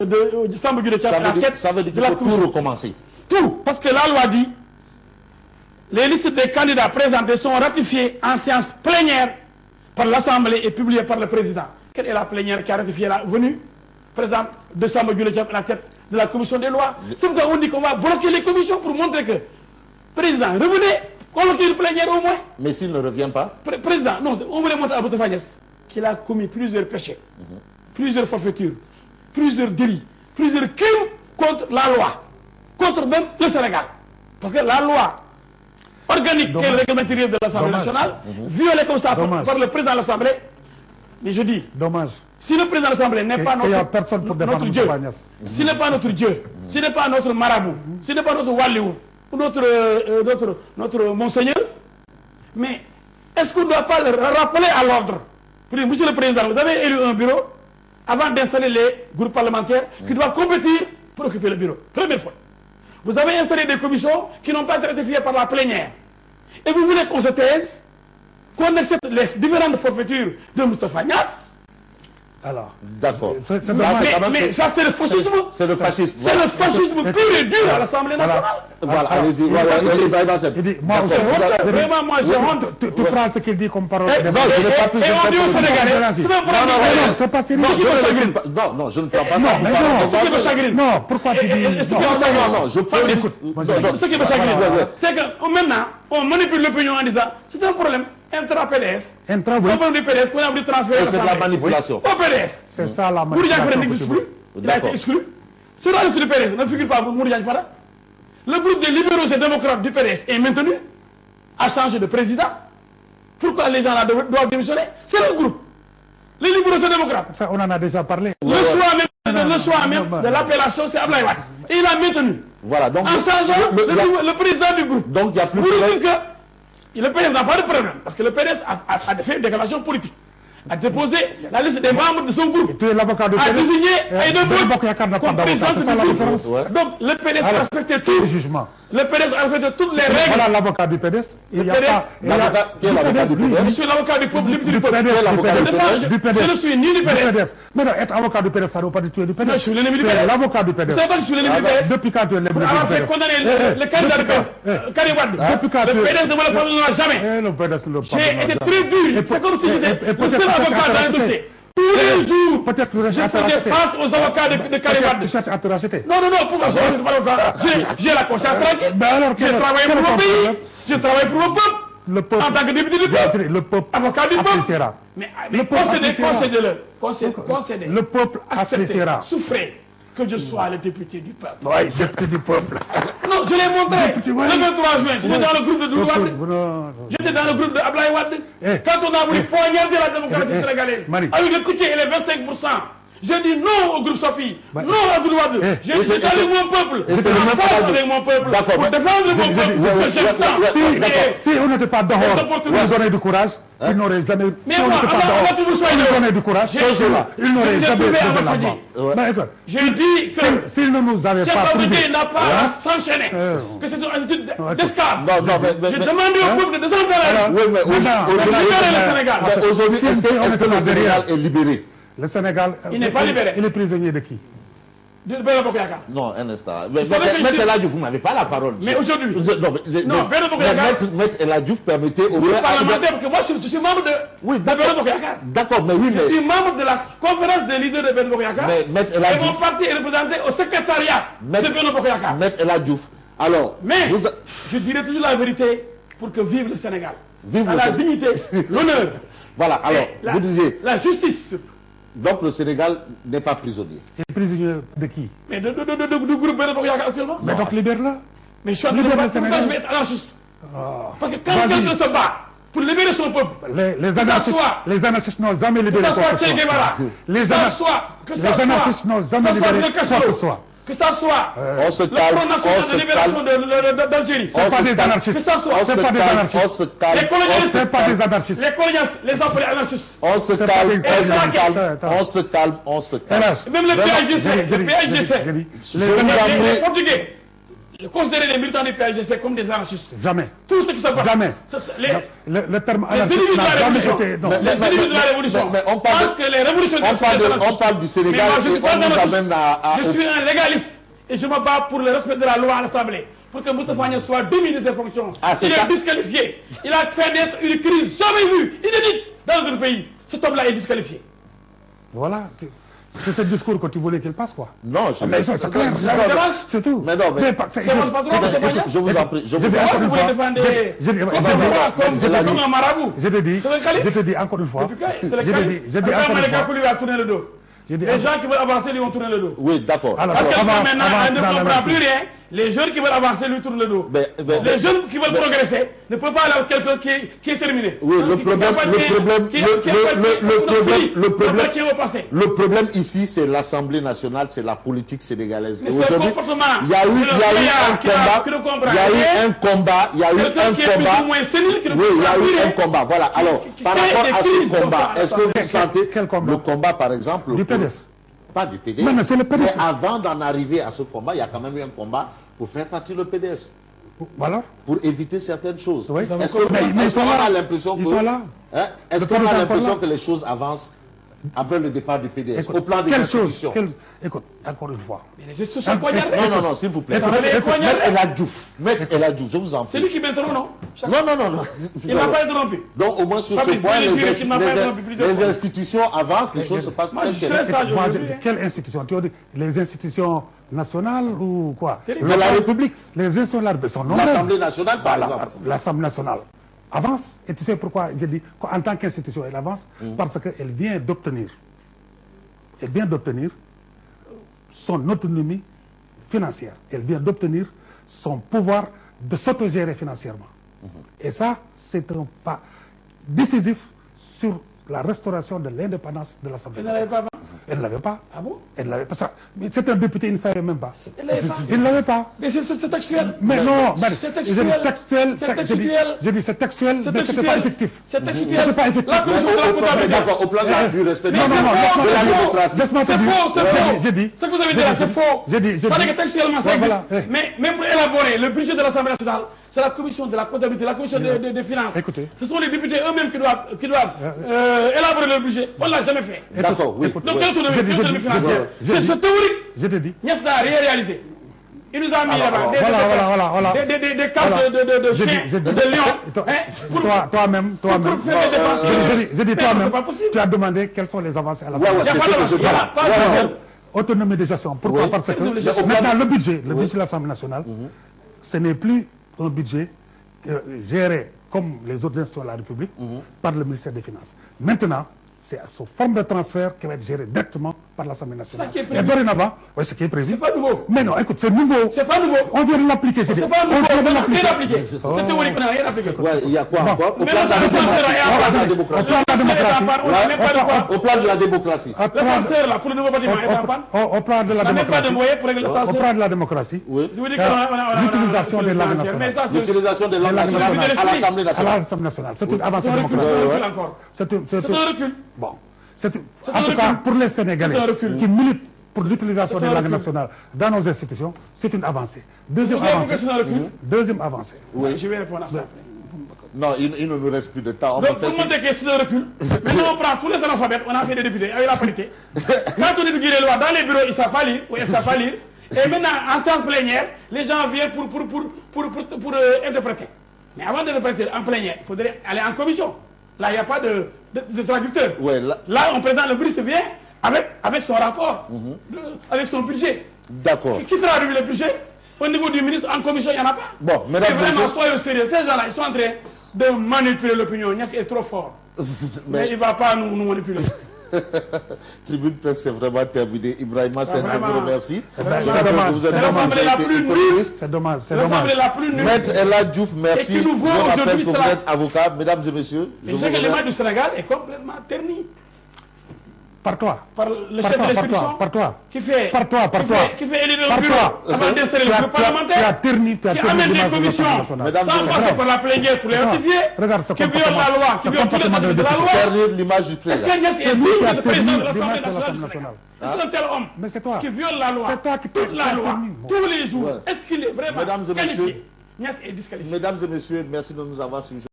de Samba Diouldé Thiam à la tête de la commission. Tout recommencer. Tout, parce que la loi dit les listes des candidats présentés sont ratifiées en séance plénière par l'Assemblée et publiées par le président. Quelle est la plénière qui a ratifié la venue présente de Samba Diouldé Thiam à la tête de la commission des lois? C'est pourquoi on dit qu'on va bloquer les commissions pour montrer que président, revenez, convoquez une plénière au moins. Mais s'il ne revient pas? Président, non, on voulait montrer à Moustapha Niasse qu'il a commis plusieurs péchés, plusieurs forfaitures, plusieurs délits, plusieurs crimes contre la loi, contre même le Sénégal. Parce que la loi organique qui est le règlement intérieur de l'Assemblée nationale, violée comme ça par le président de l'Assemblée, mais je dis, si le président de l'Assemblée n'est pas notre Dieu, s'il n'est pas notre Dieu, s'il n'est pas notre marabout, s'il n'est pas notre waliou, notre monseigneur, mais est-ce qu'on ne doit pas le rappeler à l'ordre? Monsieur le Président, vous avez élu un bureau avant d'installer les groupes parlementaires qui doivent compétir pour occuper le bureau. Première fois. Vous avez installé des commissions qui n'ont pas été ratifiées par la plénière. Et vous voulez qu'on se taise, qu'on accepte les différentes forfaitures de Moustapha Niasse. Alors, d'accord. Mais ça, c'est le fascisme. C'est le fascisme. C'est le fascisme pur et dur à l'Assemblée nationale. Voilà, allez-y. Vraiment, moi, j'ai honte. Tu prends ce qu'il dit comme parole. Non, je n'ai pas plus de Et on dit aux Sénégalais, c'est un problème. Non, c'est pas sérieux. Non, je ne prends pas ça. Ce qui me chagrine. Non, pourquoi tu dis... Non, je prends... Ce qui me chagrine, c'est que maintenant, on manipule l'opinion en disant, c'est un problème intra-PDS. Intra-PDS. Du PDS qu'on a voulu transférer. C'est de la manipulation. Au PDS. C'est ça la manipulation. Mouridiane n'existe plus. Il a été exclu. Sur la liste du PDS, ne figure pas Mouridiane Fada. Le groupe des libéraux et démocrates du PDS est maintenu, a changé de président. Pourquoi les gens là doivent démissionner? C'est le groupe. Les libéraux et démocrates. Ça, on en a déjà parlé. Le choix même de l'appellation, c'est Ablaye Wade. Et il a maintenu. Voilà, donc... En changeant le président du groupe. Donc il n'y a plus... Vous dites que le PDS n'a pas de problème. Parce que le PDS a fait une déclaration politique. A déposé la liste des membres de son groupe. Tu es l'avocat de PDS. A désigné comme président du groupe. Donc le PDS a respecté tout. Le PDS a respecté toutes les règles. Voilà l'avocat du PDS. Qui est l'avocat du PDS? Je suis l'avocat du peuple, du PDS. Je ne suis ni du PDS. Mais non, être avocat du PDS, ça ne veut pas dire que tu es du PDS. Je suis l'ennemi du PDS. L'avocat du PDS. Vous savez pas que je suis l'ennemi du PDS? Depuis quand tu es l'ennemi du PDS? Alors fait condamner le candidat du PDS, Karim Wade. Depuis quand tu es... Le PDS ne me le pardonnera jamais. Le PDS ne le pardonnera jamais. J'ai été très dur. C'est comme si j'étais le seul avocat dans le dossier. Tous les jours, je faisais face aux avocats de Karim Wade. Tu cherches à te racheter? Non, pourquoi je ne suis pas avocat? J'ai la conscience tranquille. J'ai travaillé pour mon pays. J'ai travaillé pour mon peuple. Le peuple. En tant que député du peuple. Le peuple. Avocat du peuple. Mais concédez. Le peuple appréciera. Souffrez que je sois le député du peuple. Oui, député du peuple. Non, je l'ai montré. Le 23 juin, j'étais dans le groupe de Doudou Wade. J'étais dans le groupe de Ablaye Wade. Quand on a voulu poignarder la démocratie sénégalaise, avec le ticket et les 25%, j'ai dit non au groupe Sopi, non à Doudou Wade. J'ai dit c'est avec mon peuple. C'est avec mon peuple. Pour défendre mon peuple. Que j'aime tant. Si on n'était pas dehors pour nous donner du courage, ils n'auraient jamais... Mais moi, avant que vous soyez nous donner du courage, ils n'auraient jamais fait de l'avant. J'ai dit que s'ils ne nous avaient pas privé... Cheikh n'a pas à s'enchaîner. Que c'est une attitude d'esclave. J'ai demandé au peuple de descendre dans la rue. Oui, mais aujourd'hui, est-ce que le Sénégal est libéré? Le Sénégal... Il n'est pas libéré. Il est prisonnier de qui? De Benno Bokk Yakaar. Non, un instant. Maître El Hadji, vous n'avez pas la parole. Mais aujourd'hui... Non, Benno Bokk Yakaar... Maître El Hadji, permettez au groupe parlementaire, parce que moi je suis membre de Benno Bokk Yakaar. D'accord, mais oui, mais... Je suis membre de la conférence des leaders de Benno Bokk Yakaar. Mais Maître El Hadji... Et mon parti est représenté au secrétariat de Benno Bokk Yakaar. Maître El Hadji, alors... Mais je dirai toujours la vérité pour que vive le Sénégal. Vive à la dignité, l'honneur. Voilà, alors, vous disiez... La justice. Donc le Sénégal n'est pas prisonnier. Il est prisonnier de qui? Mais du groupe Benno Bokk Yakaar actuellement. Mais donc libère-le. Mais je suis en train de voir pourquoi je vais être anarchiste. Parce que quand quelqu'un se bat pour libérer son peuple, les anarchistes n'ont jamais libéré son peuple. Que ça soit Che Guevara, les anarchistes n'ont jamais libéré quoi que ce soit. Que ça soit le Front National de Libération d'Algérie. Ce n'est pas des anarchistes. Que ça soit c'est pas des anarchistes. Les colonialistes. C'est pas des anarchistes. Les colonialistes, les appelés anarchistes. On se calme, on se calme. Même le PAIGC, les Portugais, considérer les militants du PAIGC comme des anarchistes. Jamais. Tout ce qui se passe. Jamais. Le terme anarchiste n'a jamais été... Les ennemis de la révolution. Mais on pense que les révolutionnaires on parle du Sénégal et on nous amène à... Je suis un légaliste et je me bats pour le respect de la loi à l'Assemblée. Pour que Moustapha Niasse soit démis de ses fonctions. Il est disqualifié. Il a fait d'être une crise jamais vue, inédite dans notre pays. Cet homme-là est disqualifié. Voilà. C'est ce discours que tu voulais qu'il passe, quoi. Non, je ne sais pas. C'est tout. Mais non, mais... Je vous en prie. Je vous en prie. Vous voulez défendre comme un marabout. Je te dis encore une fois. C'est le calife. Je dis encore une fois. Lui a tourné le dos. Les gens qui veulent avancer lui ont tourné le dos. Oui, d'accord. Alors, maintenant, elle ne comprend plus rien. Les jeunes qui veulent avancer lui tournent le dos. Les jeunes qui veulent progresser ne peuvent pas aller avec quelqu'un qui est terminé. Oui, le problème ici, c'est l'Assemblée nationale, c'est la politique sénégalaise. Aujourd'hui, il y a eu un combat. Voilà. Alors, par rapport à ce combat, est-ce que vous sentez le combat, par exemple, du PDS? Pas du PDS. Mais avant d'en arriver à ce combat, il y a quand même eu un combat pour faire partir le PDS. Voilà. Pour éviter certaines choses. Oui. Est-ce qu'on a l'impression que les choses avancent après le départ du PDS? Écoute, au plan des institutions. Écoute, encore une fois. Mais les institutions sont poignardées. Non, s'il vous plaît. Maître El Hadjouf, je vous en prie. C'est lui qui m'interrompt, non? Non. Il n'a pas interrompu. Donc au moins sur ce point, les institutions avancent, les choses se passent bien. Quelle institution? Tu as dit les institutions nationales ou quoi? De la République. Les institutions sont nombreuses. L'Assemblée nationale, par exemple. L'Assemblée nationale avance. Et tu sais pourquoi je dis qu'en tant qu'institution, elle avance? Parce qu'elle vient d'obtenir son autonomie financière. Elle vient d'obtenir son pouvoir de s'autogérer financièrement. Et ça, c'est un pas décisif sur la restauration de l'indépendance de l'Assemblée nationale. Elle ne l'avait pas. Ah bon? Elle ne l'avait pas. C'est un député, il ne savait même pas. Il ne l'avait pas. Mais c'est textuel. Mais non, c'est textuel. J'ai dit c'est textuel, mais ce n'était pas effectif. C'est textuel. C'était pas effectif. La commission de la comptabilité. D'accord, au plan du respect de la démocratie. Laisse-moi te dire. C'est faux. J'ai dit. Ce que vous avez dit là, c'est faux. J'ai dit. Ça veut dire que textuellement, ça existe. Mais pour élaborer le budget de l'Assemblée nationale, c'est la commission de la comptabilité, la commission des finances. Écoutez. Ce sont les députés eux-mêmes qui doivent élaborer le budget. On ne l'a jamais fait. D'accord, oui. Donc, l'autonomie financière, c'est théorique. Je te dis. Niasse n'a rien réalisé. Il nous a mis là-bas des cartes de chiens, de lions. Toi-même. Je dis toi-même. Tu as demandé quelles sont les avancées à l'Assemblée. Il n'y a pas de autonomie de gestion. Pourquoi? Parce que maintenant, le budget de l'Assemblée nationale, ce n'est plus un budget géré comme les autres institutions de la République par le ministère des Finances. Maintenant, c'est sous forme de transfert qui va être géré directement par l'Assemblée nationale. Ça qui est prévu. Et dorénavant, oui, ce qui est prévu. C'est pas nouveau. Mais non, écoute, c'est nouveau. C'est pas nouveau. On vient de l'appliquer. C'est pas nouveau. On n'a rien appliqué. C'est théorique, on n'a rien appliqué. Il y a quoi encore? Au plan de la démocratie. Au plan de la démocratie. L'ascenseur, là, pour le nouveau bâtiment, est en panne. Au plan de la démocratie. Pas de moyens pour régler l'ascenseur. Au plan de la démocratie. L'utilisation des langues nationales. L'utilisation des langues nationales à l'Assemblée nationale. À l'Assemblée nationale. C'est une avancée démocratique. C'est un recul. Bon. En tout cas, pour les Sénégalais qui militent pour l'utilisation des langues nationales dans nos institutions, c'est une avancée. Deuxième avancée. Oui, je vais répondre à ça. Non, il ne nous reste plus de temps. Donc, pour montrer que c'est un recul, maintenant on prend tous les analphabètes, on a fait des députés avec la parité. Quand on étudie les lois dans les bureaux, ils ne savent pas lire ou ils ne savent pas lire. Et maintenant, en séance plénière, les gens viennent pour interpréter. Mais avant d'interpréter en plénière, il faudrait aller en commission. Là, il n'y a pas de traducteur. Ouais, là, on présente le ministre vient avec son rapport, avec son budget. D'accord. Qui traduit le budget? Au niveau du ministre, en commission, il n'y en a pas. Bon, mesdames et messieurs. Soyez sérieux. Ces gens-là, ils sont en train de manipuler l'opinion. Niasse est trop fort. Mais il ne va pas nous manipuler. Tribune Presse, c'est vraiment terminé. Ibrahima, c'est un gros merci. C'est l'Assemblée la plus nulle. C'est dommage. L'Assemblée la plus nulle. Maître El Hadjouf, merci. Et qui nous vaut aujourd'hui cela. Vous êtes avocat, mesdames et messieurs. Je sais que l'image du Sénégal est complètement ternie. Par toi. Par le chef de l'institution. Par toi. Qui fait élire le bureau avant d'installer le bureau parlementaire. Tu as terni qui amène des commissions sans passer par la plénière pour les ratifier. Qui viole la loi, qui viole tous les articles de la loi. Ternir l'image du président. Est-ce que Niasse est digne de président de l'Assemblée nationale du Sénégal? C'est un tel homme Mais c'est toi. qui viole la loi, C'est toi qui toute la loi, tous les jours. Ouais. Est-ce qu'il est vraiment Mesdames et qualifié? messieurs, Niasse est disqualifié. Mesdames et messieurs, merci de nous avoir suivis.